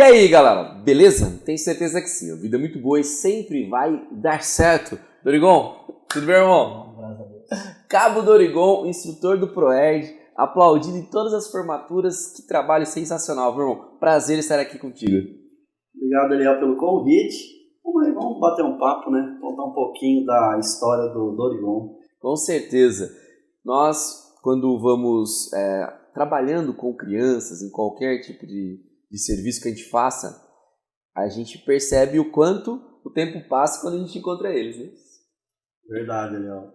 aí, galera, beleza? Tenho certeza que sim, a vida é muito boa e sempre vai dar certo. Dorigon, tudo bem, irmão? Graças a Deus. Cabo Dorigon, instrutor do ProErd, aplaudido em todas as formaturas, que trabalho sensacional, meu irmão. Prazer estar aqui contigo. Obrigado, Daniel, pelo convite. Vamos bater um papo, né? Contar um pouquinho da história do Dorigon. Com certeza. Nós, quando vamos trabalhando com crianças, em qualquer tipo de serviço que a gente faça, a gente percebe o quanto o tempo passa quando a gente encontra eles, né? Verdade, Daniel.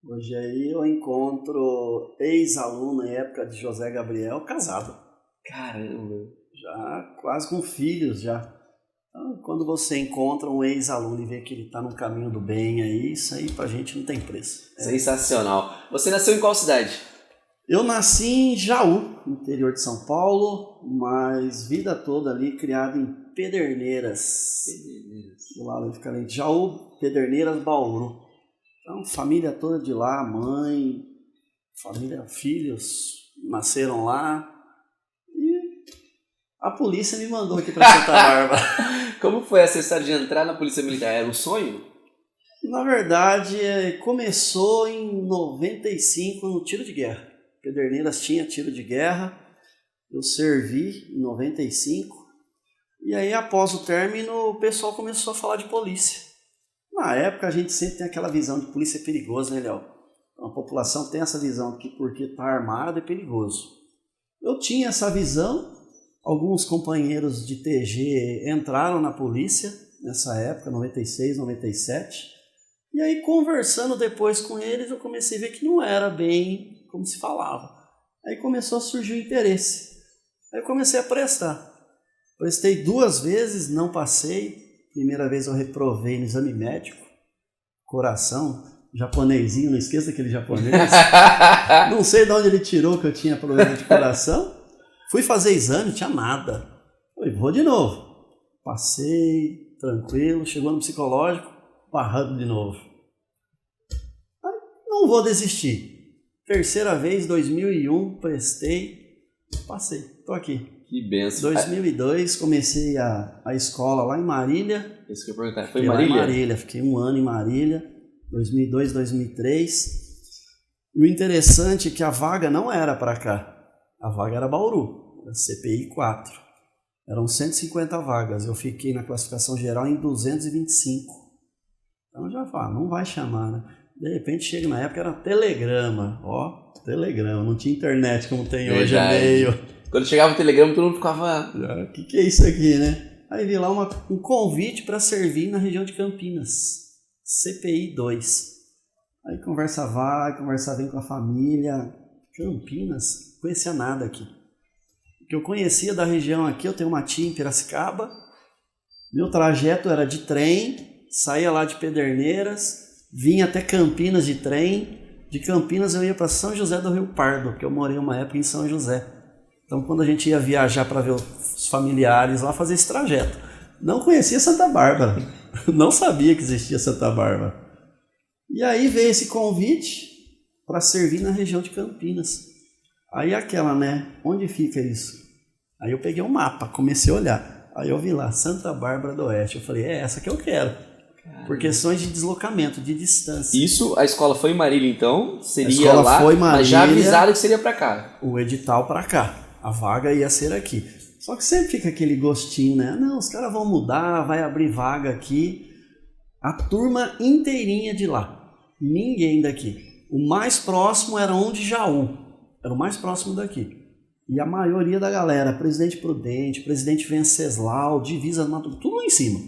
Hoje aí eu encontro ex-aluno em época de José Gabriel, casado. Caramba! Já quase com filhos, já. Então, quando você encontra um ex-aluno e vê que ele está no caminho do bem aí, isso aí pra gente não tem preço. Sensacional. Você nasceu em qual cidade? Eu nasci em Jaú, interior de São Paulo, mas vida toda ali criado em Pederneiras. Do lado diferente. Jaú, Pederneiras, Bauru. Então, família toda de lá, mãe, família, filhos, nasceram lá. E a polícia me mandou aqui para Santa Bárbara. Como foi essa história de entrar na Polícia Militar? Era um sonho? Na verdade, começou em 95 no tiro de guerra. Pederneiras tinha tiro de guerra, eu servi em 95, e aí após o término o pessoal começou a falar de polícia. Na época a gente sempre tem aquela visão de polícia é perigoso, né, Léo? Então, a população tem essa visão que porque está armado é perigoso. Eu tinha essa visão, alguns companheiros de TG entraram na polícia nessa época, 96, 97, e aí conversando depois com eles eu comecei a ver que não era bem como se falava. Aí começou a surgir o interesse. Aí eu comecei a prestar. Prestei 2 vezes, não passei. Primeira vez eu reprovei no exame médico. Coração, japonesinho, não esqueça aquele japonês. Não sei de onde ele tirou que eu tinha problema de coração. Fui fazer exame, não tinha nada. Falei, vou de novo. Passei, tranquilo, chegou no psicológico, barrando de novo. Aí, não vou desistir. Terceira vez, 2001, prestei, passei, tô aqui. Que benção. 2002, comecei a escola lá em Marília. Isso que eu ia perguntar, foi em Marília? Lá em Marília, fiquei 1 ano em Marília, 2002, 2003. E o interessante é que a vaga não era para cá, a vaga era Bauru, era CPI 4. Eram 150 vagas, eu fiquei na classificação geral em 225. Então já fala, não vai chamar, né? De repente chega na época, era telegrama, telegrama, não tinha internet como tem hoje, e-mail. Quando chegava o telegrama, todo mundo ficava... O que é isso aqui, né? Aí vi lá um convite para servir na região de Campinas, CPI 2. Aí conversa vai, conversa vem com a família. Campinas, não conhecia nada aqui. O que eu conhecia da região aqui, eu tenho uma tia em Piracicaba, meu trajeto era de trem, saía lá de Pederneiras, vinha até Campinas de trem, de Campinas eu ia para São José do Rio Pardo, porque eu morei uma época em São José. Então quando a gente ia viajar para ver os familiares lá, fazer esse trajeto. Não conhecia Santa Bárbara, não sabia que existia Santa Bárbara. E aí veio esse convite para servir na região de Campinas. Aí aquela, né, onde fica isso? Aí eu peguei um mapa, comecei a olhar. Aí eu vi lá, Santa Bárbara do Oeste. Eu falei, é essa que eu quero. Por questões de deslocamento, de distância. Isso, a escola foi em Marília, então? Seria a escola lá, foi em Marília, mas já avisaram que seria para cá. O edital para cá. A vaga ia ser aqui. Só que sempre fica aquele gostinho, né? Não, os caras vão mudar, vai abrir vaga aqui. A turma inteirinha de lá. Ninguém daqui. O mais próximo era um de Jaú. Era o mais próximo daqui. E a maioria da galera, Presidente Prudente, Presidente Venceslau, Divisa, tudo lá em cima.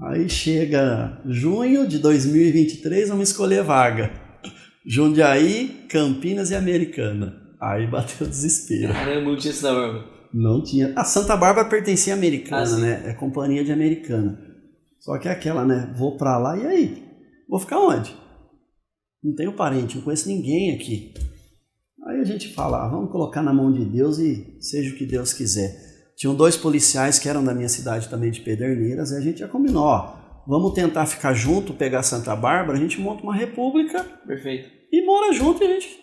Aí chega junho de 2023, vamos escolher vaga. Jundiaí, Campinas e Americana. Aí bateu o desespero. Caramba, não tinha isso na Bárbara. Não tinha. A Santa Bárbara pertencia à Americana, né? É companhia de Americana. Só que é aquela, né? Vou pra lá e aí? Vou ficar onde? Não tenho parente, não conheço ninguém aqui. Aí a gente fala, vamos colocar na mão de Deus e seja o que Deus quiser. Tinham 2 policiais que eram da minha cidade também, de Pederneiras, e a gente já combinou, vamos tentar ficar junto, pegar Santa Bárbara, a gente monta uma república. Perfeito. E mora junto e a gente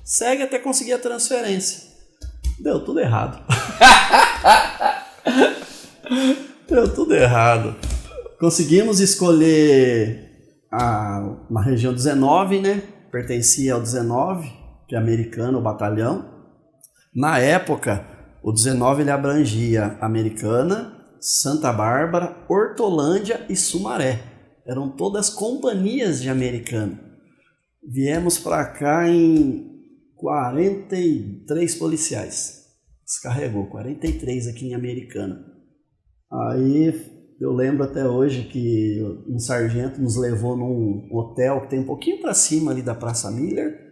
segue até conseguir a transferência. Deu tudo errado. Deu tudo errado. Conseguimos escolher na região 19, né? Pertencia ao 19, que é americano, o batalhão. Na época, o 19 ele abrangia Americana, Santa Bárbara, Hortolândia e Sumaré. Eram todas companhias de Americana. Viemos para cá em 43 policiais. Descarregou 43 aqui em Americana. Aí eu lembro até hoje que um sargento nos levou num hotel que tem um pouquinho para cima ali da Praça Miller.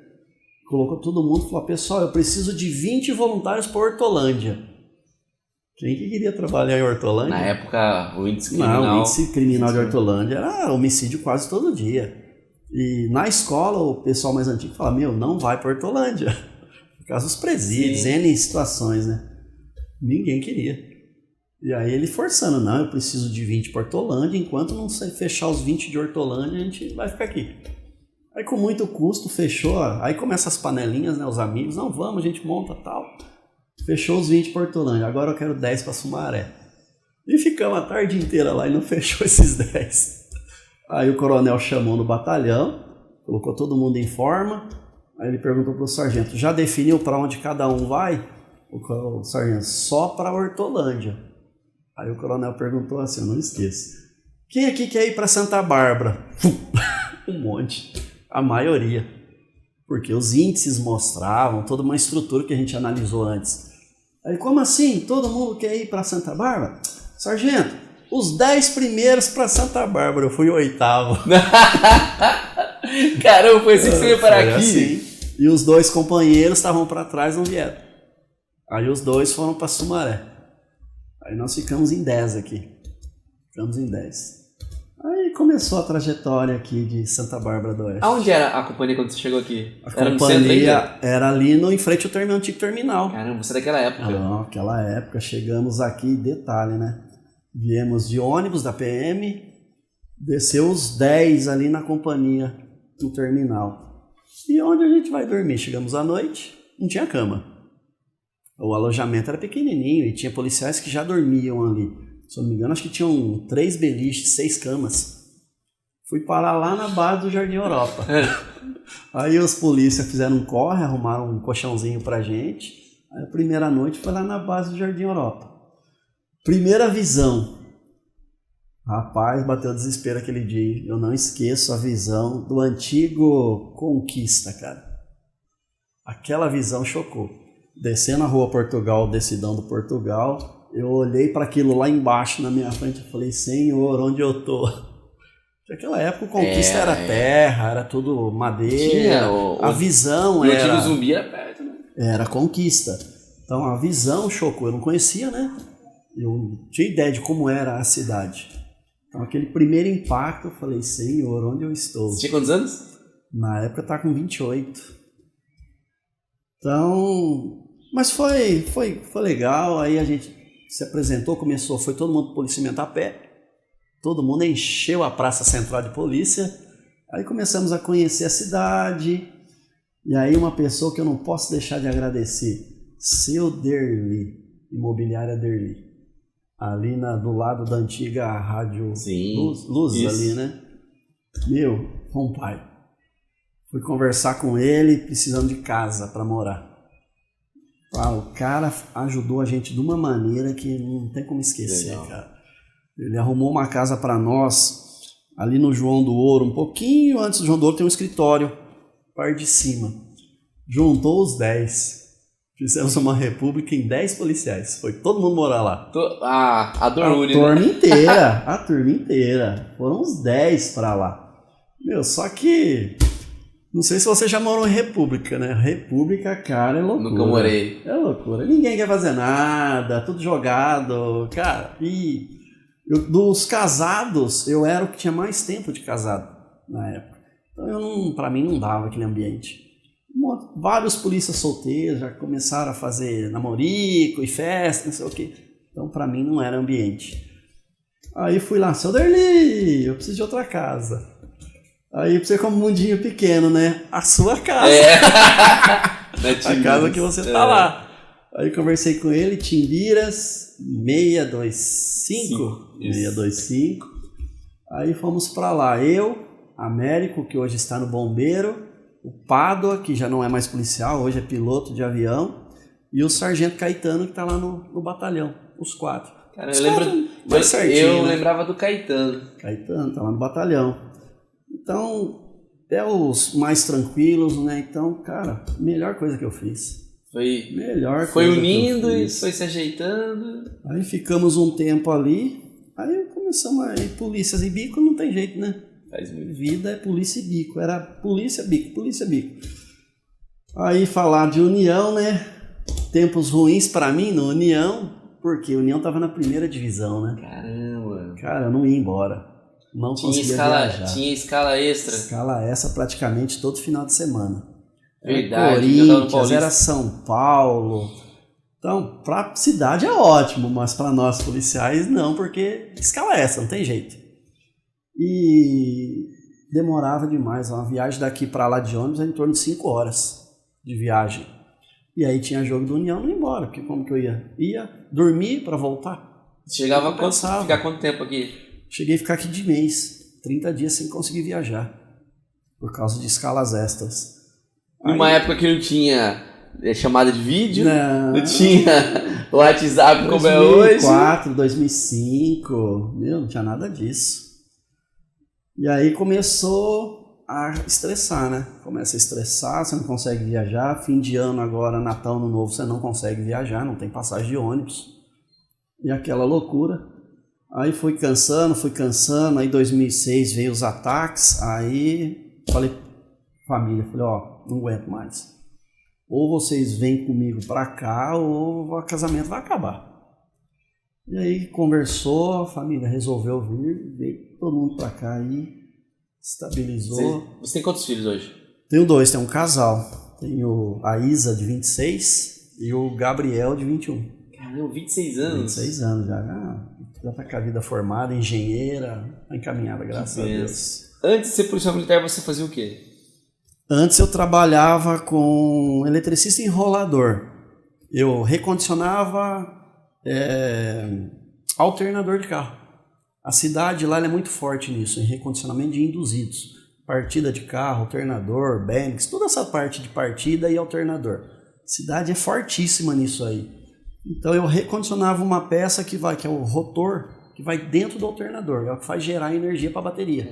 Colocou todo mundo e falou: pessoal, eu preciso de 20 voluntários para Hortolândia. Quem que queria trabalhar em Hortolândia? Na época, o índice criminal... Não, o índice criminal de Hortolândia era homicídio quase todo dia. E na escola, o pessoal mais antigo falava: meu, não vai para Hortolândia. Por causa dos presídios, N situações, né? Ninguém queria. E aí ele forçando: não, eu preciso de 20 para Hortolândia, enquanto não fechar os 20 de Hortolândia, a gente vai ficar aqui. Aí com muito custo fechou, aí começam as panelinhas, né, os amigos: não, vamos, a gente monta tal. Fechou os 20 para Hortolândia, agora eu quero 10 para Sumaré. E ficamos a tarde inteira lá e não fechou esses 10. Aí o coronel chamou no batalhão, colocou todo mundo em forma, aí ele perguntou para o sargento: já definiu para onde cada um vai? O sargento: só para Hortolândia. Aí o coronel perguntou assim, eu não esqueço: quem aqui quer ir para Santa Bárbara? Um monte, a maioria. Porque os índices mostravam toda uma estrutura que a gente analisou antes. Aí, como assim? Todo mundo quer ir para Santa Bárbara? Sargento, os 10 primeiros para Santa Bárbara. Eu fui o 8º. Caramba, foi assim que você veio parar aqui? Assim. E os 2 companheiros estavam para trás, não vieram. Aí os 2 foram para Sumaré. Aí nós ficamos em 10 aqui. Ficamos em 10. Aí começou a trajetória aqui de Santa Bárbara do Oeste. Aonde era a companhia quando você chegou aqui? Era no centro ainda? Era ali em frente ao antigo terminal. Caramba, você é daquela época. Não, aquela época. Chegamos aqui, detalhe, né? Viemos de ônibus da PM, desceu os 10 ali na companhia, no terminal. E onde a gente vai dormir? Chegamos à noite, não tinha cama. O alojamento era pequenininho e tinha policiais que já dormiam ali. Se eu não me engano, acho que tinham 3 beliches, 6 camas. Fui parar lá na base do Jardim Europa. Aí os polícias fizeram um corre, arrumaram um colchãozinho pra gente. Aí a primeira noite foi lá na base do Jardim Europa. Primeira visão. Rapaz, bateu desespero aquele dia. Eu não esqueço a visão do antigo Conquista, cara. Aquela visão chocou. Descendo a rua Portugal, decidão do Portugal, eu olhei para aquilo lá embaixo na minha frente e falei: Senhor, onde eu tô? Naquela época o Conquista era terra, era tudo madeira. A visão era... O antigo Zumbi era perto, né? Era Conquista. Então a visão chocou. Eu não conhecia, né? Eu não tinha ideia de como era a cidade. Então aquele primeiro impacto, eu falei: Senhor, onde eu estou? Você tinha quantos anos? Na época eu estava com 28. Então... Mas foi legal. Aí a gente se apresentou, foi todo mundo pro policiamento a pé. Todo mundo encheu a Praça Central de Polícia. Aí começamos a conhecer a cidade. E aí uma pessoa que eu não posso deixar de agradecer, seu Derli, Imobiliária Derli. Ali do lado da antiga rádio Luz ali, né? Meu, bom pai. Fui conversar com ele, precisando de casa para morar. O cara ajudou a gente de uma maneira que não tem como esquecer, legal. Cara. Ele arrumou uma casa para nós ali no João do Ouro, um pouquinho antes do João do Ouro tem um escritório, parte de cima. Juntou os 10. Fizemos uma república em 10 policiais. Foi todo mundo morar lá. A turma inteira. A turma inteira. Foram uns 10 para lá. Meu, só que... Não sei se você já morou em República, né? República, cara, é loucura. Nunca morei. É loucura. Ninguém quer fazer nada, tudo jogado. Cara, dos casados, eu era o que tinha mais tempo de casado na época. Então, pra mim, não dava aquele ambiente. Vários polícias solteiros já começaram a fazer namorico e festa, não sei o quê. Então, pra mim, não era ambiente. Aí fui lá: seu Derli, eu preciso de outra casa. Aí pra você, como mundinho pequeno, né? A sua casa. A casa que você tá lá. Aí conversei com ele, Timbiras, 625. 625. Aí fomos para lá. Eu, Américo, que hoje está no Bombeiro, o Pádua, que já não é mais policial, hoje é piloto de avião, e o Sargento Caetano, que está lá no batalhão, os 4. Cara, eu lembrava do Caetano. Caetano, está lá no batalhão. Então, é os mais tranquilos, né? Então, cara, melhor coisa que eu fiz. Foi unindo e foi se ajeitando. Aí ficamos um tempo ali, aí começamos a ir polícias e bico, não tem jeito, né? Vida é polícia e bico, era polícia, bico. Aí falar de união, né? Tempos ruins pra mim no União, porque a União tava na 1ª divisão, né? Caramba! Cara, eu não ia embora, não conseguia viajar. Tinha escala extra? Escala extra praticamente todo final de semana. Verdade, Corinthians, era São Paulo. Então, pra cidade é ótimo, mas para nós policiais não, porque escala extra, não tem jeito. E demorava demais. Uma viagem daqui para lá de ônibus era em torno de 5 horas de viagem. E aí tinha jogo do União, não ia embora, porque como que eu ia? Ia dormir para voltar. Chegava a ficar quanto tempo aqui? Cheguei a ficar aqui de mês, 30 dias sem conseguir viajar, por causa de escalas extras. Numa época que não tinha chamada de vídeo, não tinha WhatsApp como é hoje. 2004, 2005, não tinha nada disso. E aí começou a estressar, né? Começa a estressar, você não consegue viajar. Fim de ano agora, Natal, Ano Novo, você não consegue viajar, não tem passagem de ônibus. E aquela loucura. Aí fui cansando, aí em 2006 veio os ataques, aí falei família, não aguento mais. Ou vocês vêm comigo pra cá, ou o casamento vai acabar. E aí conversou, a família resolveu vir, veio todo mundo pra cá aí, estabilizou. Você tem quantos filhos hoje? Tenho 2, tem um casal. Tenho a Isa, de 26, e o Gabriel, de 21. Caramba, 26 anos? 26 anos já tá com a vida formada, engenheira, tá encaminhada, graças a Deus. Antes de ser policial militar, você fazia o quê? Antes eu trabalhava com eletricista enrolador. Eu recondicionava alternador de carro. A cidade lá é muito forte nisso, em recondicionamento de induzidos. Partida de carro, alternador, banks, toda essa parte de partida e alternador. A cidade é fortíssima nisso aí. Então eu recondicionava uma peça que é o rotor, que vai dentro do alternador, é o que faz gerar energia para a bateria.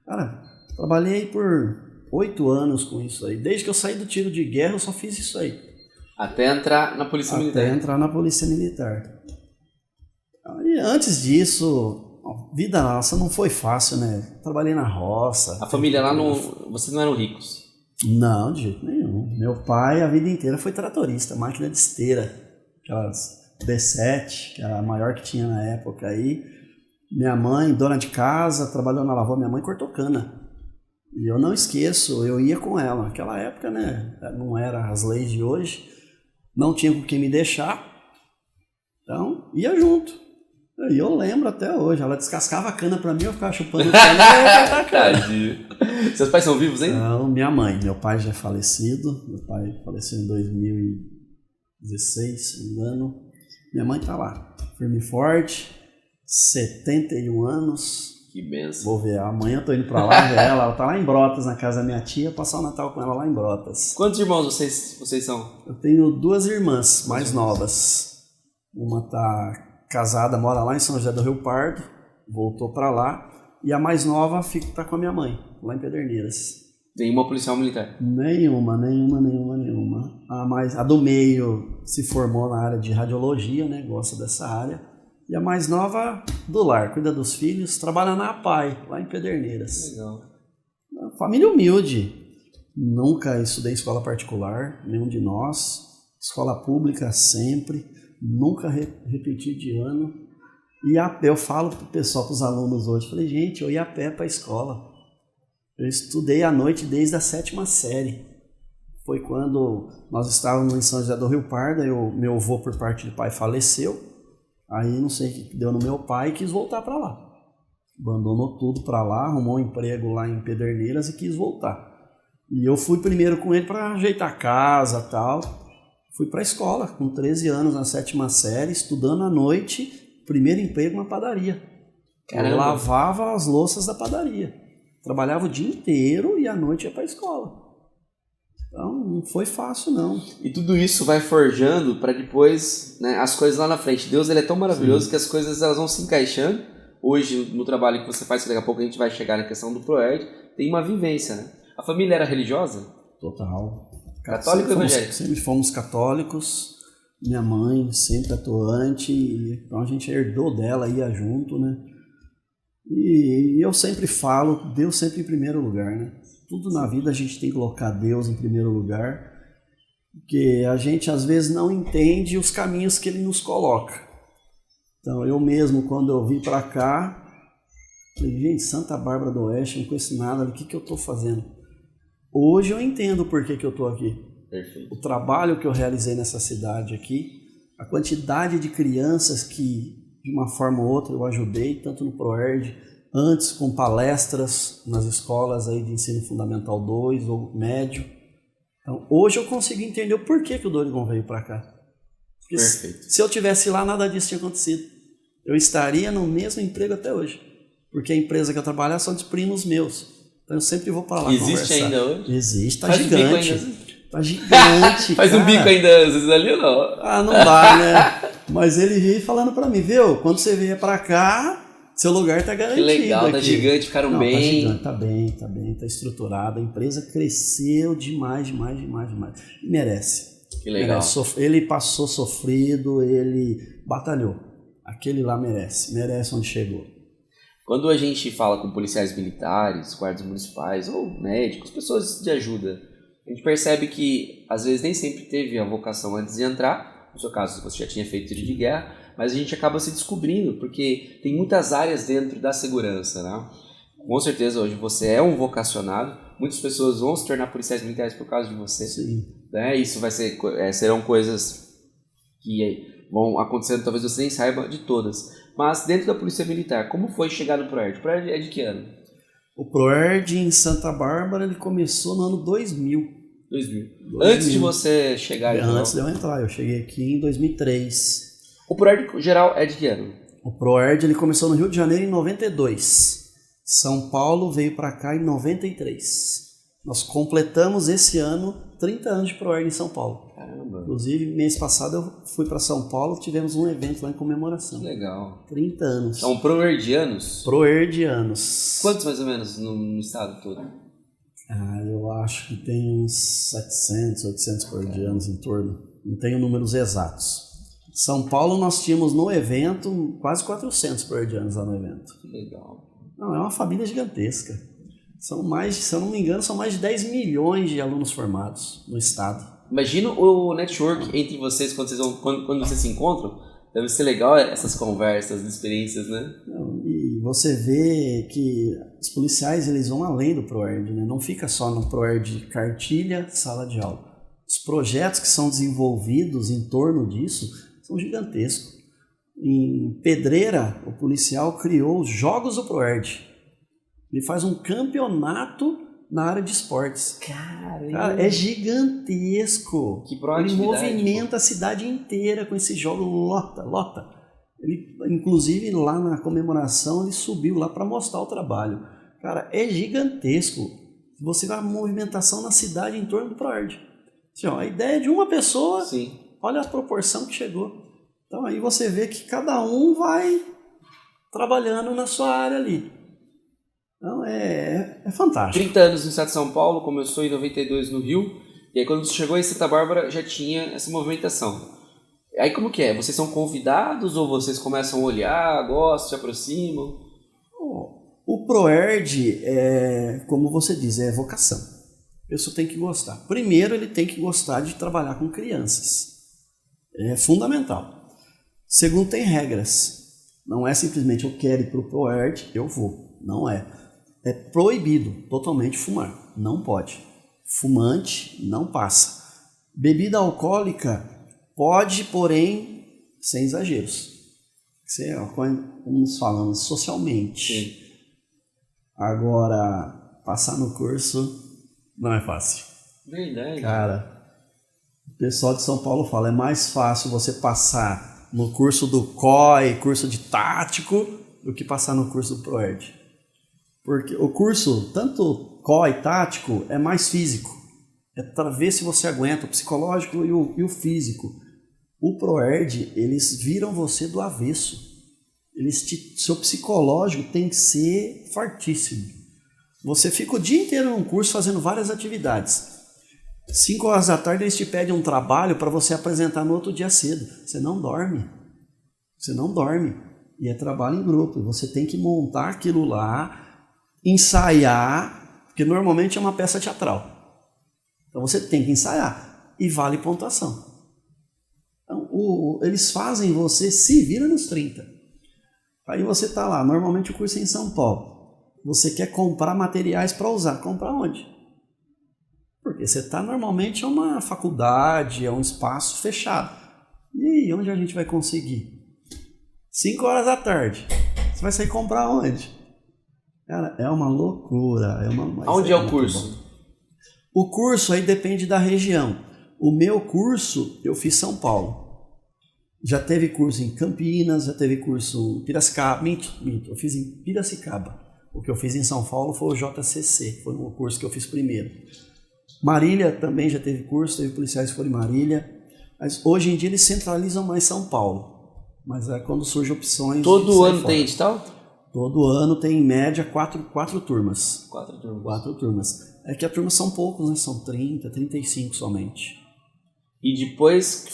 Cara, trabalhei por 8 anos com isso aí. Desde que eu saí do tiro de guerra, eu só fiz isso aí. Até entrar na Polícia Militar. Até entrar na Polícia Militar. E antes disso, a vida nossa não foi fácil, né? Trabalhei na roça. A família lá, vocês não eram ricos? Não, de jeito nenhum. Meu pai, a vida inteira, foi tratorista, máquina de esteira. Aquelas B7, que era a maior que tinha na época aí. Minha mãe, dona de casa, trabalhou na lavoura. Minha mãe cortou cana. E eu não esqueço, eu ia com ela. Naquela época, né, não era as leis de hoje, não tinha com quem me deixar, então ia junto. E eu lembro até hoje, ela descascava a cana pra mim, eu ficava chupando cana e eu ia cortar cana. Seus pais são vivos ainda? Não, minha mãe. Meu pai já é falecido, meu pai faleceu em 2016, se não me engano. Minha mãe tá lá, firme e forte, 71 anos. Que benção. Vou ver, amanhã eu tô indo pra lá ver ela tá lá em Brotas, na casa da minha tia, passar o Natal com ela lá em Brotas. Quantos irmãos vocês são? Eu tenho 2 irmãs mais novas. Uma tá casada, mora lá em São José do Rio Pardo, voltou pra lá, e a mais nova tá com a minha mãe, lá em Pederneiras. Nenhuma policial militar? Nenhuma. A do meio se formou na área de radiologia, né, gosta dessa área. E a mais nova, do lar, cuida dos filhos, trabalha na APAI, lá em Pederneiras. Legal. Família humilde. Nunca estudei em escola particular, nenhum de nós. Escola pública sempre. Nunca repeti de ano. E a pé, eu falo pro pessoal, pros alunos hoje, falei, gente, eu ia a pé para a escola. Eu estudei à noite desde a 7ª série. Foi quando nós estávamos em São José do Rio Pardo, meu avô, por parte de pai, faleceu. Aí não sei o que deu no meu pai e quis voltar para lá. Abandonou tudo para lá, arrumou um emprego lá em Pederneiras e quis voltar. E eu fui primeiro com ele para ajeitar a casa e tal. Fui para a escola com 13 anos, na 7ª série, estudando à noite, primeiro emprego na padaria. Caramba. Eu lavava as louças da padaria. Trabalhava o dia inteiro e à noite ia para a escola. Então não foi fácil não. E tudo isso vai forjando para depois, né, as coisas lá na frente. Deus, ele é tão maravilhoso. Sim. Que as coisas elas vão se encaixando. Hoje, no trabalho que você faz, que daqui a pouco a gente vai chegar na questão do ProErd, tem uma vivência, né? A família era religiosa? Total. Católico ou evangélico? Sempre fomos católicos. Minha mãe sempre atuante. Então a gente herdou dela, ia junto, né? E eu sempre falo, Deus sempre em primeiro lugar, né? Tudo na vida a gente tem que colocar Deus em primeiro lugar, porque a gente às vezes não entende os caminhos que Ele nos coloca. Então eu mesmo, quando eu vim para cá, falei, gente, Santa Bárbara do Oeste, não conheço nada, o que eu estou fazendo? Hoje eu entendo por que eu estou aqui. Perfeito. O trabalho que eu realizei nessa cidade aqui, a quantidade de crianças que, de uma forma ou outra, eu ajudei, tanto no ProErd, antes com palestras nas escolas aí de ensino fundamental 2 ou médio. Então, hoje eu consigo entender o porquê que o Dorigon veio para cá. Porque se eu tivesse lá, nada disso tinha acontecido. Eu estaria no mesmo emprego até hoje. Porque a empresa que eu trabalho são de primos meus. Então eu sempre vou para lá Existe conversar. Ainda hoje? Existe, tá Faz gigante. Bico ainda. Tá gigante. Faz cara. Um bico ainda às vezes ali ou não? Ah, não dá, né? Mas ele veio falando para mim, viu? Quando você vier para cá, seu lugar tá garantido. Que legal, aqui. Tá gigante, ficaram não, bem. Tá gigante, tá bem, tá estruturado. A empresa cresceu demais. E merece. Que legal. Ele passou sofrido, ele batalhou. Aquele lá merece onde chegou. Quando a gente fala com policiais militares, guardas municipais ou médicos, pessoas de ajuda, a gente percebe que às vezes nem sempre teve a vocação antes de entrar. No seu caso, você já tinha feito tiro de guerra, mas a gente acaba se descobrindo, porque tem muitas áreas dentro da segurança, né? Com certeza hoje você é um vocacionado, muitas pessoas vão se tornar policiais militares por causa de você. Sim. Né? Isso vai ser, serão coisas que vão acontecendo, talvez você nem saiba de todas. Mas dentro da Polícia Militar, como foi chegar no ProErd? O ProErd é de que ano? O ProErd em Santa Bárbara ele começou no ano 2000. 2000. Antes de você chegar? Antes de eu entrar, eu cheguei aqui em 2003. O ProErd geral é de que ano? O ProErd ele começou no Rio de Janeiro em 92. São Paulo veio para cá em 93. Nós completamos esse ano 30 anos de ProErd em São Paulo. Caramba. Inclusive, mês passado eu fui para São Paulo, tivemos um evento lá em comemoração. Legal. 30 anos. São ProErdianos? ProErdianos. Quantos mais ou menos no estado todo? Eu acho que tem uns 700, 800 ProErdianos em torno. Não tenho números exatos. São Paulo nós tínhamos no evento quase 400 ProErdianos lá no evento. Que legal. Não, é uma família gigantesca. São mais, se eu não me engano, são mais de 10 milhões de alunos formados no estado. Imagina o network entre vocês quando vocês se encontram. Deve ser legal essas conversas, experiências, né? E você vê que os policiais eles vão além do ProErd, né? Não fica só no ProErd cartilha, sala de aula. Os projetos que são desenvolvidos em torno disso são gigantescos. Em Pedreira, o policial criou os Jogos do ProErd. Ele faz um campeonato na área de esportes. Cara, é gigantesco. Que proatividade. Ele movimenta a cidade inteira com esse jogo, lota. Ele, inclusive, lá na comemoração, ele subiu lá para mostrar o trabalho. Cara, é gigantesco. Você vê a movimentação na cidade em torno do ProErd. Assim, a ideia é de uma pessoa, sim. Olha a proporção que chegou. Então aí você vê que cada um vai trabalhando na sua área ali. Então é fantástico. 30 anos no estado de São Paulo, começou em 92 no Rio, e aí quando você chegou em Santa Bárbara já tinha essa movimentação. Aí como que é? Vocês são convidados ou vocês começam a olhar, gostam, se aproximam? O ProErd, como você diz, é vocação. A pessoa tem que gostar. Primeiro ele tem que gostar de trabalhar com crianças. É fundamental. Segundo, tem regras. Não é simplesmente eu quero ir para o ProErd, eu vou. Não é. É proibido totalmente fumar. Não pode. Fumante não passa. Bebida alcoólica pode, porém, sem exageros. Isso é como nós falamos, socialmente. Sim. Agora, passar no curso não é fácil. Verdade. Cara, O pessoal de São Paulo fala, é mais fácil você passar no curso do COI, curso de tático, do que passar no curso do ProErd. Porque o curso, tanto COI tático, é mais físico. É para ver se você aguenta o psicológico e o físico. O ProErd, eles viram você do avesso. Seu psicológico tem que ser fortíssimo. Você fica o dia inteiro num curso fazendo várias atividades. 5 horas da tarde eles te pedem um trabalho para você apresentar no outro dia cedo. Você não dorme. Você não dorme. E é trabalho em grupo. Você tem que montar aquilo lá, ensaiar, porque normalmente é uma peça teatral. Então você tem que ensaiar. E vale pontuação. Então, eles fazem você se vira nos 30. Aí você está lá. Normalmente o curso é em São Paulo. Você quer comprar materiais para usar. Comprar onde? Porque você está normalmente em uma faculdade, é um espaço fechado. E aí, onde a gente vai conseguir? 5 horas da tarde. Você vai sair comprar onde? Cara, é uma loucura. Onde é o curso? Bom. O curso aí depende da região. O meu curso, eu fiz São Paulo. Já teve curso em Campinas, já teve curso em Piracicaba. Minto. Eu fiz em Piracicaba. O que eu fiz em São Paulo foi o JCC. Foi um curso que eu fiz primeiro. Marília também já teve curso, teve policiais que foram em Marília, mas hoje em dia eles centralizam mais São Paulo, mas é quando surgem opções... Todo ano tem edital? Todo ano tem em média 4 turmas. 4 turmas. 4 turmas. É que as turmas são poucos, né? São 30, 35 somente. E depois,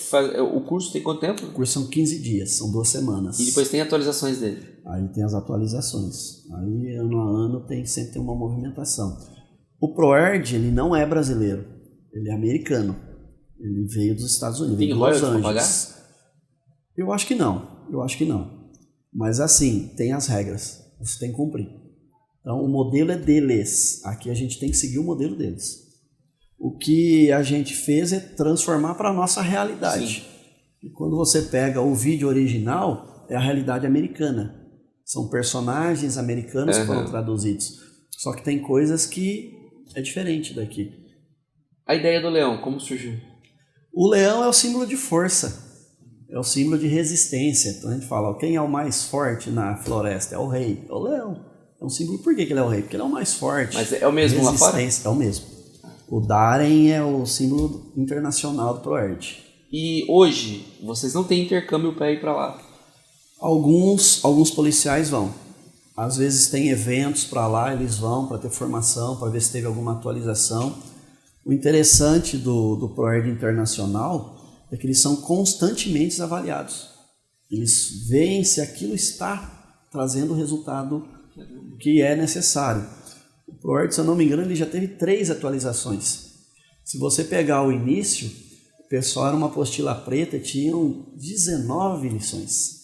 o curso tem quanto tempo? O curso são 15 dias, são 2 semanas. E depois tem atualizações dele? Aí tem as atualizações. Aí ano a ano sempre tem uma movimentação. O ProErd, ele não é brasileiro, ele é americano. Ele veio dos Estados Unidos, tem royalties para pagar? Eu acho que não. Mas assim, tem as regras, você tem que cumprir. Então o modelo é deles, aqui a gente tem que seguir o modelo deles. O que a gente fez é transformar para a nossa realidade. Sim. E quando você pega o vídeo original, é a realidade americana. São personagens americanos que foram traduzidos. Só que tem coisas que é diferente daqui. A ideia do leão, como surgiu? O leão é o símbolo de força, é o símbolo de resistência. Então a gente fala, quem é o mais forte na floresta? É o rei, é o leão. É um símbolo, por que ele é o rei? Porque ele é o mais forte. Mas é o mesmo lá fora? É o mesmo. O Darem é o símbolo internacional do ProErd. E hoje, vocês não têm intercâmbio para ir para lá? Alguns policiais vão. Às vezes tem eventos para lá, eles vão para ter formação, para ver se teve alguma atualização. O interessante do ProErd Internacional é que eles são constantemente avaliados. Eles veem se aquilo está trazendo o resultado que é necessário. O ProErd, se eu não me engano, ele já teve 3 atualizações. Se você pegar o início, o pessoal era uma apostila preta e tinham 19 lições.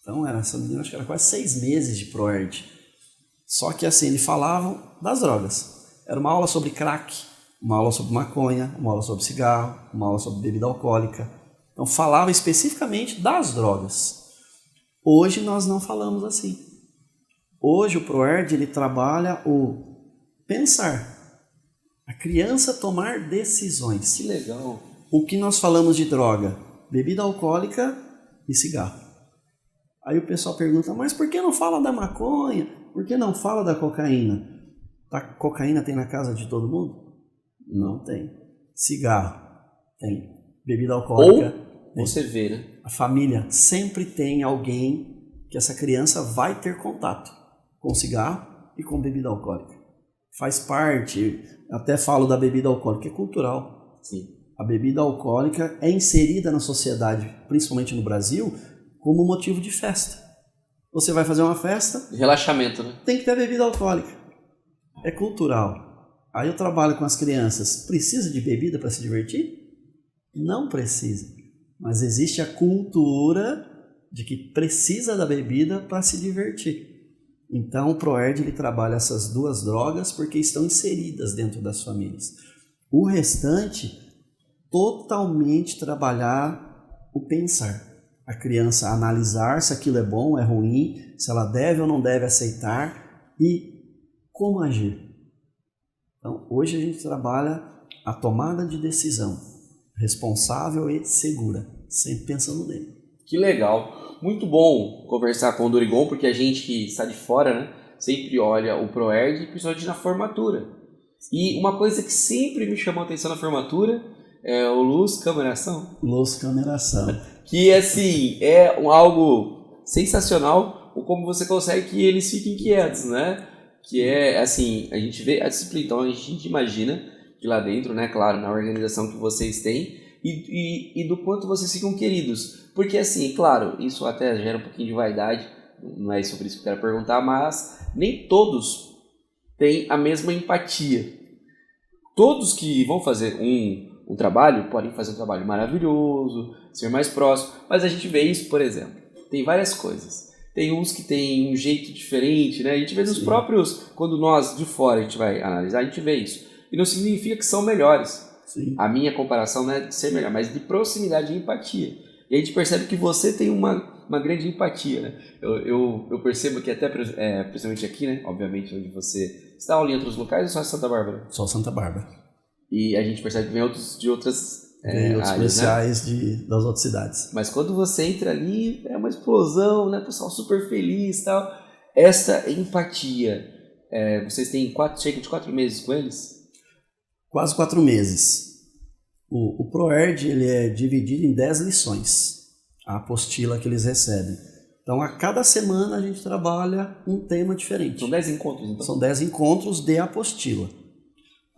Então, acho que era quase 6 meses de ProErd. Só que assim, eles falavam das drogas. Era uma aula sobre crack, uma aula sobre maconha, uma aula sobre cigarro, uma aula sobre bebida alcoólica. Então, falava especificamente das drogas. Hoje, nós não falamos assim. Hoje, o ProErd, ele trabalha o pensar. A criança tomar decisões. Que legal. O que nós falamos de droga? Bebida alcoólica e cigarro. Aí o pessoal pergunta, mas por que não fala da maconha? Por que não fala da cocaína? A cocaína tem na casa de todo mundo? Não tem. Cigarro? Tem. Bebida alcoólica? Ou você vê, né? A família sempre tem alguém que essa criança vai ter contato com cigarro e com bebida alcoólica. Faz parte, até falo da bebida alcoólica, é cultural. Sim. A bebida alcoólica é inserida na sociedade, principalmente no Brasil, como motivo de festa. Você vai fazer uma festa... Relaxamento, né? Tem que ter bebida alcoólica. É cultural. Aí eu trabalho com as crianças. Precisa de bebida para se divertir? Não precisa. Mas existe a cultura de que precisa da bebida para se divertir. Então o ProErd ele trabalha essas 2 drogas porque estão inseridas dentro das famílias. O restante, totalmente trabalhar o pensar. A criança analisar se aquilo é bom ou é ruim, se ela deve ou não deve aceitar e como agir. Então, hoje a gente trabalha a tomada de decisão. responsável e segura, sempre pensando nele. Que legal. Muito bom conversar com o Dorigon, porque a gente que está de fora, né, sempre olha o ProErd, principalmente na formatura. E uma coisa que sempre me chamou a atenção na formatura é o Luz Câmara-Ação. Luz Câmara-Ação. Que, assim, é algo sensacional o como você consegue que eles fiquem quietos, né? Que é, assim, a gente vê a disciplina, então a gente imagina que lá dentro, né, claro, na organização que vocês têm e do quanto vocês ficam queridos. Porque, assim, claro, isso até gera um pouquinho de vaidade, não é sobre isso que eu quero perguntar, mas nem todos têm a mesma empatia. Todos que vão fazer um trabalho podem fazer um trabalho maravilhoso, ser mais próximo, mas a gente vê isso, por exemplo, tem várias coisas. Tem uns que tem um jeito diferente, né? A gente vê nos próprios, quando nós de fora a gente vai analisar, a gente vê isso. E não significa que são melhores. Sim. A minha comparação não é de ser melhor, mas de proximidade e empatia. E a gente percebe que você tem uma grande empatia, né? Eu percebo que até, principalmente aqui, né? Obviamente, onde você está em outros locais ou só em Santa Bárbara? Só Santa Bárbara. E a gente percebe que vem outros de outras outros áreas, especiais, né? das outras cidades. Mas quando você entra ali, é uma explosão, né? O pessoal super feliz e tal. Essa empatia, vocês têm cerca de 4 meses com eles? Quase 4 meses. O ProErd ele é dividido em 10 lições, a apostila que eles recebem. Então, a cada semana a gente trabalha um tema diferente. São 10 encontros, então? São 10 encontros de apostila.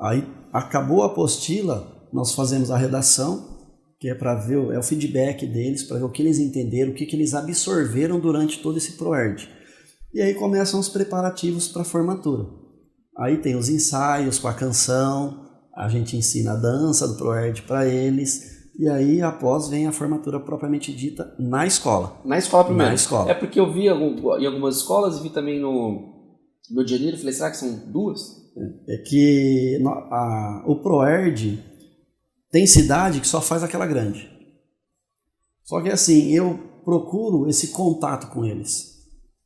Aí, acabou a apostila, nós fazemos a redação, que é para ver o feedback deles, para ver o que eles entenderam, o que eles absorveram durante todo esse ProErd. E aí começam os preparativos para a formatura. Aí tem os ensaios com a canção, a gente ensina a dança do ProErd para eles, e aí após vem a formatura propriamente dita na escola. Na escola primeiro? Na escola. É porque eu vi em algumas escolas e vi também no Rio de Janeiro, falei, será que são 2? É que o ProErd tem cidade que só faz aquela grande. Só que assim, eu procuro esse contato com eles.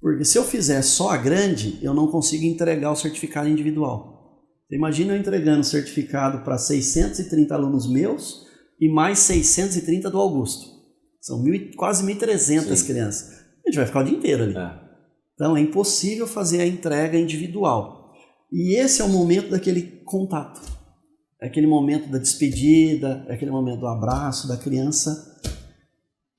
Porque se eu fizer só a grande, eu não consigo entregar o certificado individual. Você imagina eu entregando certificado para 630 alunos meus e mais 630 do Augusto. São quase 1.300 crianças. A gente vai ficar o dia inteiro ali. Então é impossível fazer a entrega individual. E esse é o momento daquele contato. É aquele momento da despedida, é aquele momento do abraço da criança,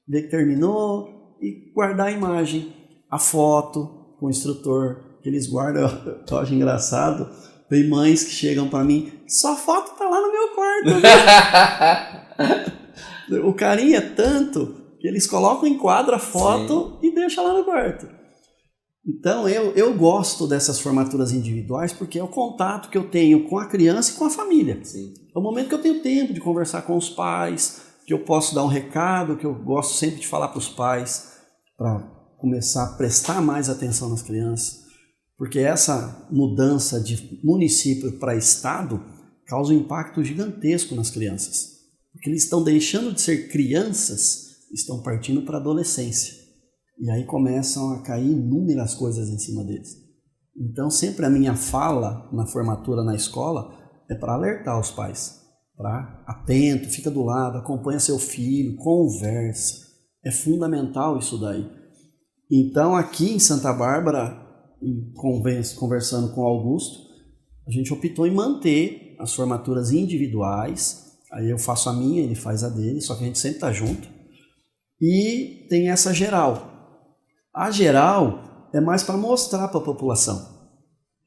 ver que terminou e guardar a imagem, a foto com o instrutor, que eles guardam. Eu acho engraçado. Tem mães que chegam para mim, sua foto tá lá no meu quarto. O carinho é tanto que eles colocam em quadro a foto e deixam lá no quarto. Então eu gosto dessas formaturas individuais porque é o contato que eu tenho com a criança e com a família. Sim. É o momento que eu tenho tempo de conversar com os pais, que eu posso dar um recado, que eu gosto sempre de falar para os pais, para começar a prestar mais atenção nas crianças. Porque essa mudança de município para estado causa um impacto gigantesco nas crianças. Porque eles estão deixando de ser crianças, estão partindo para a adolescência. E aí começam a cair inúmeras coisas em cima deles. Então sempre a minha fala na formatura na escola é para alertar os pais. Para atento, fica do lado, acompanha seu filho, conversa. É fundamental isso daí. Então aqui em Santa Bárbara, conversando com o Augusto, a gente optou em manter as formaturas individuais. Aí eu faço a minha, ele faz a dele, só que a gente sempre está junto. E tem essa geral. A geral é mais para mostrar para a população.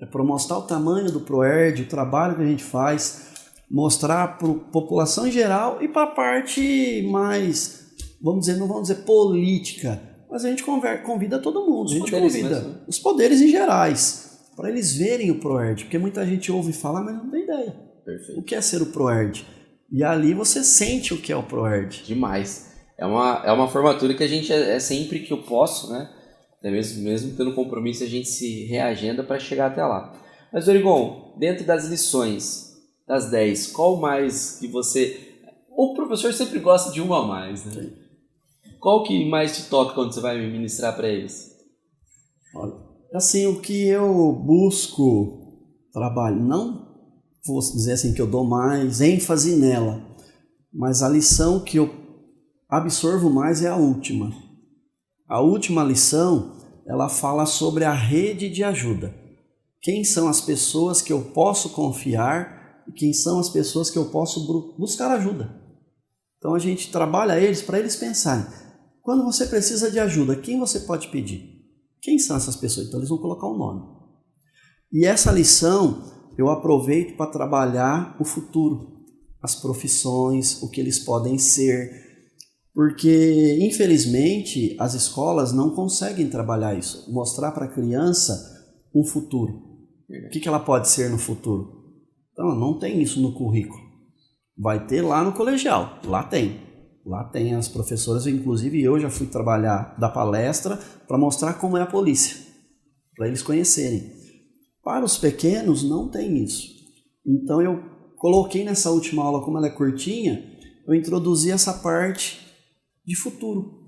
É para mostrar o tamanho do ProErd, o trabalho que a gente faz, mostrar para a população em geral e para a parte mais, não vamos dizer política, mas a gente convida todo mundo, a gente convida os poderes em gerais, para eles verem o ProErd, porque muita gente ouve falar, mas não tem ideia. Perfeito. O que é ser o ProErd? E ali você sente o que é o ProErd. Demais. É uma formatura que a gente sempre que eu posso, né? Até mesmo tendo compromisso, a gente se reagenda para chegar até lá. Mas, Dorigon, dentro das lições, das 10, qual mais que você... O professor sempre gosta de uma a mais, né? Sim. Qual que mais te toca quando você vai ministrar para eles? Olha, assim, o que eu busco trabalho, não vou dizer assim que eu dou mais ênfase nela, mas a lição que eu absorvo mais é a última. A última lição, ela fala sobre a rede de ajuda. Quem são as pessoas que eu posso confiar e quem são as pessoas que eu posso buscar ajuda. Então a gente trabalha eles para eles pensarem, quando você precisa de ajuda, quem você pode pedir? Quem são essas pessoas? Então eles vão colocar um nome. E essa lição eu aproveito para trabalhar o futuro, as profissões, o que eles podem ser, porque infelizmente as escolas não conseguem trabalhar isso, mostrar para a criança um futuro. O que ela pode ser no futuro? Então não tem isso no currículo. Vai ter lá no colegial, lá tem as professoras, inclusive eu já fui trabalhar da palestra para mostrar como é a polícia, para eles conhecerem. Para os pequenos não tem isso. Então eu coloquei nessa última aula, como ela é curtinha, eu introduzi essa parte de futuro.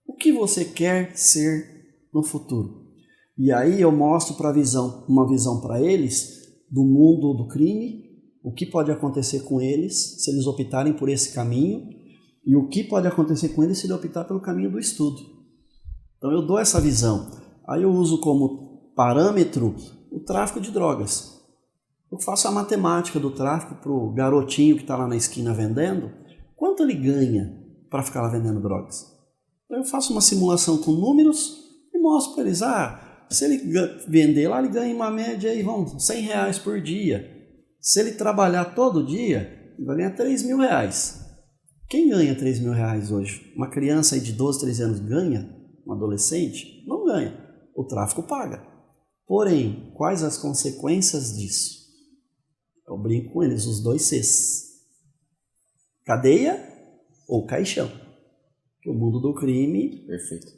O que você quer ser no futuro? E aí eu mostro uma visão para eles do mundo do crime, o que pode acontecer com eles se eles optarem por esse caminho e o que pode acontecer com eles se ele optar pelo caminho do estudo. Então eu dou essa visão. Aí eu uso como parâmetro o tráfico de drogas. Eu faço a matemática do tráfico para o garotinho que está lá na esquina vendendo, quanto ele ganha para ficar lá vendendo drogas. Então eu faço uma simulação com números e mostro para eles, se ele vender lá, ele ganha uma média aí, R$100 por dia. Se ele trabalhar todo dia, ele vai ganhar R$3.000. Quem ganha R$3.000 hoje? Uma criança aí de 12, 13 anos ganha? Um adolescente? Não ganha. O tráfico paga. Porém, quais as consequências disso? Eu brinco com eles, os 2 Cs. Cadeia ou caixão. O mundo do crime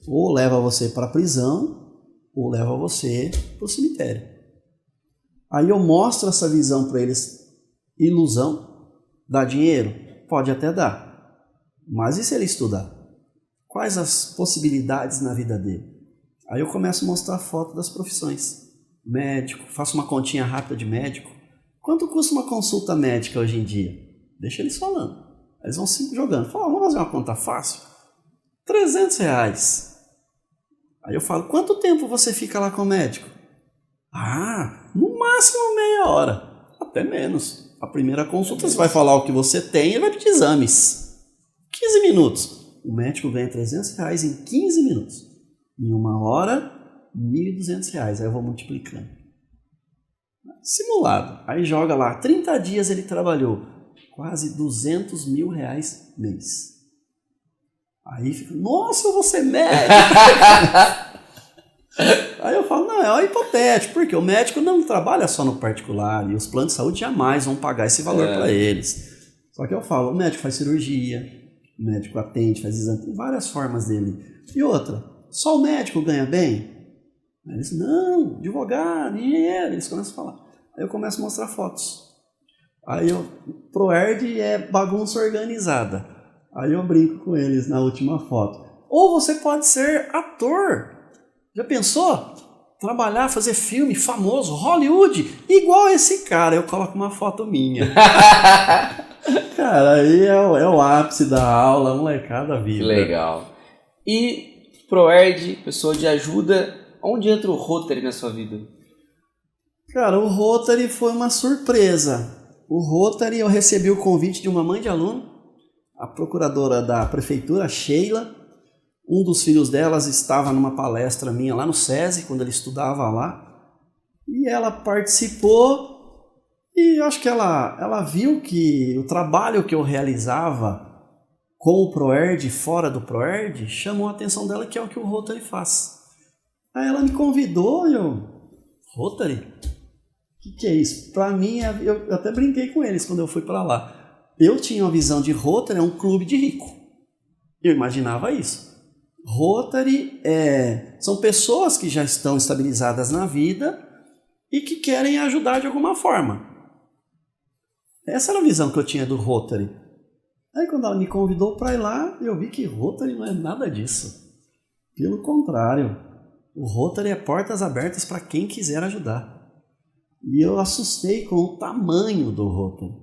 ou leva você para a prisão ou leva você para o cemitério. Aí eu mostro essa visão para eles. Ilusão. Dá dinheiro? Pode até dar. Mas e se ele estudar? Quais as possibilidades na vida dele? Aí eu começo a mostrar foto das profissões. Médico, faço uma continha rápida de médico. Quanto custa uma consulta médica hoje em dia? Deixa eles falando. Eles vão sempre jogando. Fala, vamos fazer uma conta fácil? R$300. Aí eu falo, quanto tempo você fica lá com o médico? No máximo meia hora. Até menos. A primeira consulta você vai falar o que você tem e vai pedir exames. 15 minutos. O médico ganha R$300 em 15 minutos. Em 1 hora, R$1.200. Aí eu vou multiplicando. Simulado. Aí joga lá. 30 dias ele trabalhou. Quase R$200 mil mês. Aí fica, nossa, eu vou ser médico. Aí eu falo, não, é hipotético, porque o médico não trabalha só no particular e os planos de saúde jamais vão pagar esse valor para eles. Só que eu falo, o médico faz cirurgia, o médico atende, faz exame, tem várias formas dele. E outra, só o médico ganha bem? Aí eles, não, advogado, engenheiro, eles começam a falar. Aí eu começo a mostrar fotos. Aí ProErd é bagunça organizada. Aí eu brinco com eles na última foto. Ou você pode ser ator. Já pensou? Trabalhar, fazer filme famoso, Hollywood, igual esse cara. Eu coloco uma foto minha. Cara, aí é o ápice da aula, a molecada viva. Que legal. E ProErd, pessoa de ajuda, onde entra o Rotary na sua vida? Cara, o Rotary foi uma surpresa. O Rotary, eu recebi o convite de uma mãe de aluno, a procuradora da prefeitura, Sheila. Um dos filhos delas estava numa palestra minha lá no SESI, quando ele estudava lá. E ela participou e eu acho que ela viu que o trabalho que eu realizava com o ProErd, fora do ProErd, chamou a atenção dela, que é o que o Rotary faz. Aí ela me convidou e Rotary? O que é isso? Para mim, eu até brinquei com eles quando eu fui para lá. Eu tinha uma visão de Rotary, é um clube de rico. Eu imaginava isso. Rotary são pessoas que já estão estabilizadas na vida e que querem ajudar de alguma forma. Essa era a visão que eu tinha do Rotary. Aí quando ela me convidou para ir lá, eu vi que Rotary não é nada disso. Pelo contrário, o Rotary é portas abertas para quem quiser ajudar. E eu assustei com o tamanho do Rotary.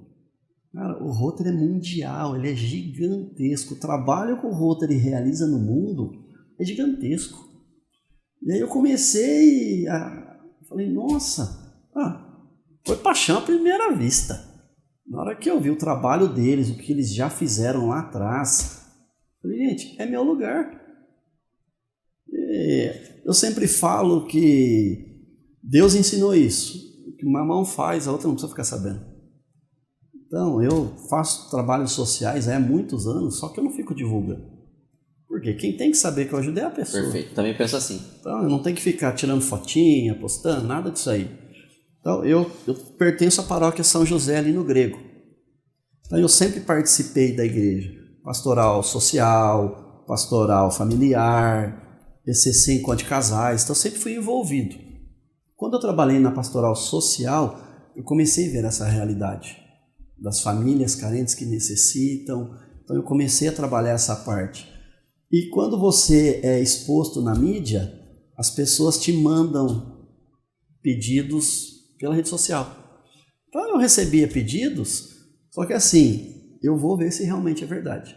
Cara, o Rotary é mundial, ele é gigantesco. O trabalho que o Rotary realiza no mundo é gigantesco. E aí eu comecei falei, nossa, foi paixão à primeira vista. Na hora que eu vi o trabalho deles, o que eles já fizeram lá atrás, falei, gente, é meu lugar. Eu sempre falo que Deus ensinou isso. O que uma mão faz, a outra não precisa ficar sabendo. Então, eu faço trabalhos sociais há muitos anos, só que eu não fico divulgando. Porque quem tem que saber que eu ajudei é a pessoa. Perfeito, também penso assim. Então, eu não tenho que ficar tirando fotinha, postando, nada disso aí. Então, eu pertenço à paróquia São José ali no Grego. Então, eu sempre participei da igreja. Pastoral social, pastoral familiar, ECC encontro de casais. Então, eu sempre fui envolvido. Quando eu trabalhei na pastoral social, eu comecei a ver essa realidade das famílias carentes que necessitam. Então, eu comecei a trabalhar essa parte. E quando você é exposto na mídia, as pessoas te mandam pedidos pela rede social. Então eu recebia pedidos, só que assim, eu vou ver se realmente é verdade.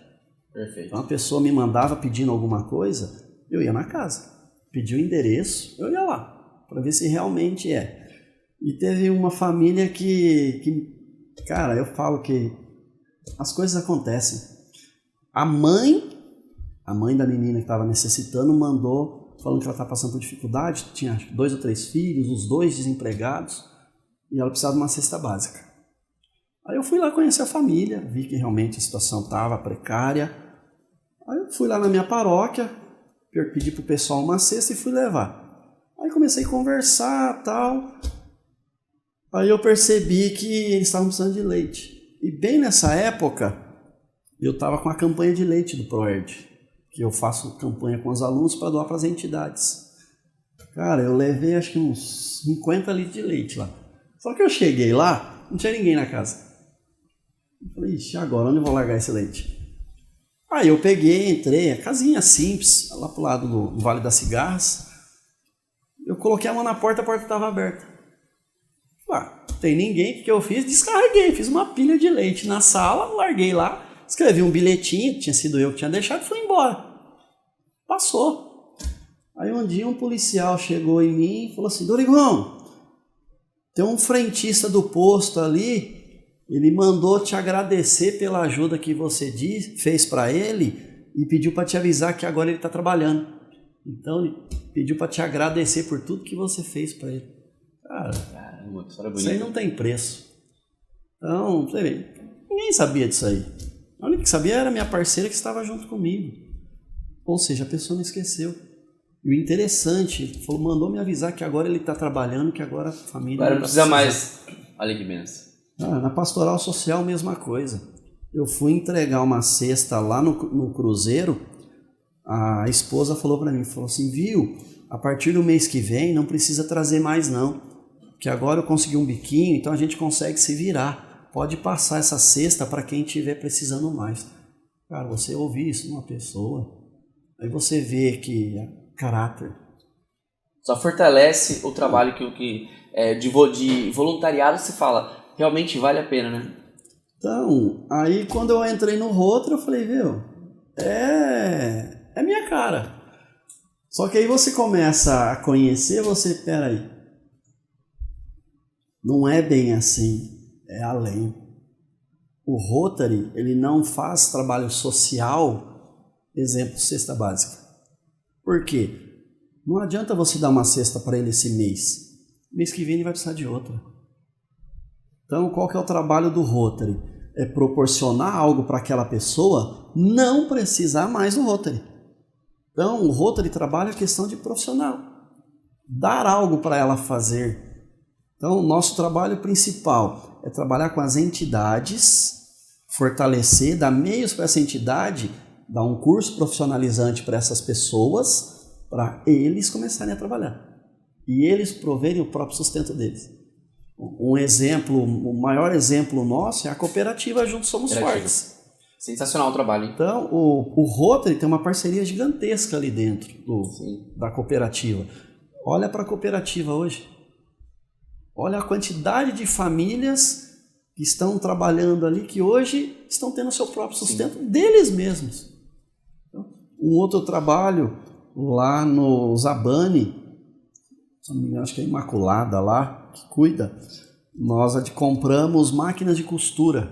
Perfeito. Então a pessoa me mandava pedindo alguma coisa, eu ia na casa, pedia o endereço, eu ia lá, para ver se realmente é. E teve uma família que, cara, eu falo que as coisas acontecem. A mãe da menina que estava necessitando mandou, falando que ela estava passando por dificuldade, tinha 2 ou 3 filhos, os 2 desempregados, e ela precisava de uma cesta básica. Aí eu fui lá conhecer a família, vi que realmente a situação estava precária. Aí eu fui lá na minha paróquia, pedi para o pessoal uma cesta e fui levar. Aí comecei a conversar, tal. Aí eu percebi que eles estavam precisando de leite. E bem nessa época, eu estava com a campanha de leite do ProErd, que eu faço campanha com os alunos para doar para as entidades. Cara, eu levei acho que uns 50 litros de leite lá. Só que eu cheguei lá, não tinha ninguém na casa. Eu falei, ixi, agora onde eu vou largar esse leite? Aí eu peguei, entrei, a casinha simples, lá pro lado do Vale das Cigarras. Eu coloquei a mão na porta, a porta estava aberta. Não tem ninguém, o que eu fiz? Descarreguei, fiz uma pilha de leite na sala, larguei lá. Escrevi um bilhetinho, tinha sido eu que tinha deixado e fui embora. Passou. Aí um dia um policial chegou em mim e falou assim, Dorigão, tem um frentista do posto ali, ele mandou te agradecer pela ajuda que você fez para ele e pediu para te avisar que agora ele está trabalhando. Então ele pediu para te agradecer por tudo que você fez para ele. Cara, isso aí não tem preço. Então, você vê, ninguém sabia disso aí. A única que sabia era a minha parceira que estava junto comigo. Ou seja, a pessoa não esqueceu. E o interessante, falou, mandou me avisar que agora ele está trabalhando, que agora a família... Agora não precisa mais. Olha que benção. Na pastoral social, mesma coisa. Eu fui entregar uma cesta lá no cruzeiro, a esposa falou para mim, falou assim, viu, a partir do mês que vem não precisa trazer mais não, que agora eu consegui um biquinho, então a gente consegue se virar. Pode passar essa cesta para quem estiver precisando mais. Cara, você ouvir isso de uma pessoa, aí você vê que é caráter. Só fortalece o trabalho de voluntariado, se fala, realmente vale a pena, né? Então, aí quando eu entrei no Rotary, eu falei, viu, é minha cara. Só que aí você começa a conhecer, peraí, não é bem assim. É além. O Rotary, ele não faz trabalho social, exemplo, cesta básica. Por quê? Não adianta você dar uma cesta para ele esse mês. Mês que vem ele vai precisar de outra. Então, qual que é o trabalho do Rotary? É proporcionar algo para aquela pessoa não precisar mais do Rotary. Então, o Rotary trabalha a questão de profissional. Dar algo para ela fazer. Então, o nosso trabalho principal é trabalhar com as entidades, fortalecer, dar meios para essa entidade, dar um curso profissionalizante para essas pessoas, para eles começarem a trabalhar. E eles proverem o próprio sustento deles. Um exemplo, o maior exemplo nosso é a cooperativa Juntos Somos Fortes. Sensacional o trabalho, hein? Então, o Rotary tem uma parceria gigantesca ali dentro da cooperativa. Olha para a cooperativa hoje. Olha a quantidade de famílias que estão trabalhando ali, que hoje estão tendo seu próprio sustento deles mesmos. Um outro trabalho lá no Zabane, se não me engano, acho que é Imaculada lá, que cuida, nós compramos máquinas de costura.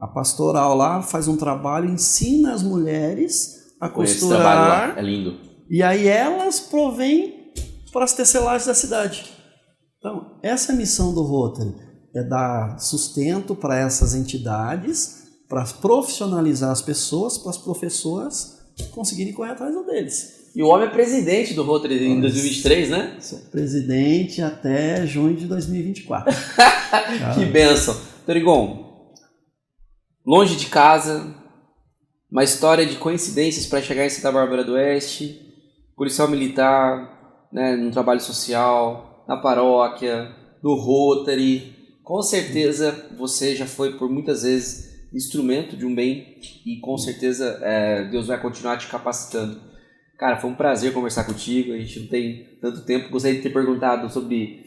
A pastoral lá faz um trabalho, ensina as mulheres a costurar. Esse trabalho lá, é lindo. E aí elas provêm para as tecelagens da cidade. Então, essa é a missão do Rotary, é dar sustento para essas entidades, para profissionalizar as pessoas, para as professoras conseguirem correr atrás deles. E o homem é presidente do Rotary em 2023, né? Sou presidente até junho de 2024. Que bênção. Dorigon, longe de casa, uma história de coincidências para chegar em Santa Bárbara do Oeste, policial militar, né, no trabalho social, na paróquia, no Rotary. Com certeza você já foi por muitas vezes instrumento de um bem e com certeza Deus vai continuar te capacitando. Cara, foi um prazer conversar contigo, a gente não tem tanto tempo, gostaria de ter perguntado sobre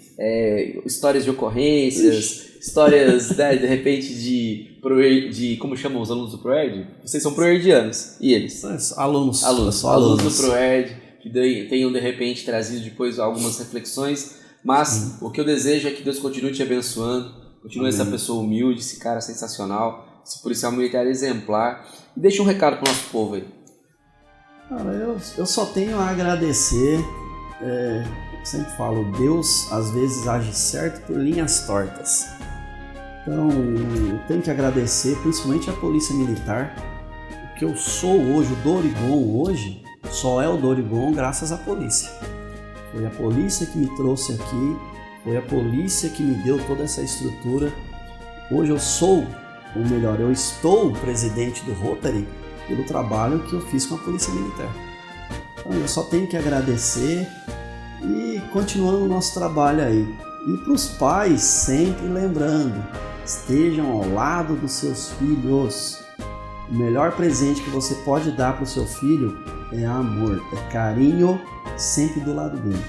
histórias de ocorrências, histórias, né, de repente de como chamam os alunos do ProErd? Vocês são proerdianos, e eles? Alunos do ProErd, que tenham de repente trazido depois algumas reflexões, mas o que eu desejo é que Deus continue te abençoando, continue essa pessoa humilde, esse cara sensacional, esse policial militar exemplar, e deixa um recado para o nosso povo aí. Cara, eu só tenho a agradecer, eu sempre falo, Deus às vezes age certo por linhas tortas. Então, eu tenho que agradecer principalmente a Polícia Militar. O que eu sou hoje, o Dorigon hoje, só é o Dorigon graças à polícia. Foi a polícia que me trouxe aqui, foi a polícia que me deu toda essa estrutura. Hoje eu sou, ou melhor, eu estou presidente do Rotary pelo trabalho que eu fiz com a Polícia Militar. Então eu só tenho que agradecer e continuando o nosso trabalho aí. E para os pais, sempre lembrando, estejam ao lado dos seus filhos. O melhor presente que você pode dar para o seu filho é amor, é carinho, sempre do lado dele.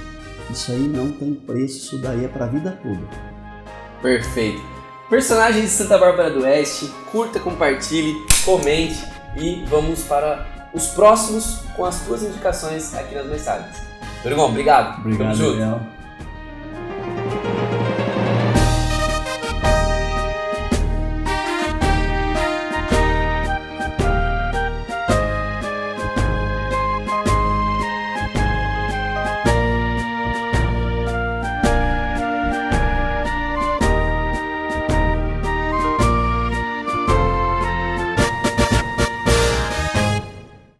Isso aí não tem preço, isso daí é para a vida toda. Perfeito. Personagens de Santa Bárbara do Oeste, curta, compartilhe, comente e vamos para os próximos com as tuas indicações aqui nas mensagens. Dorigon, obrigado. Obrigado, Miguel.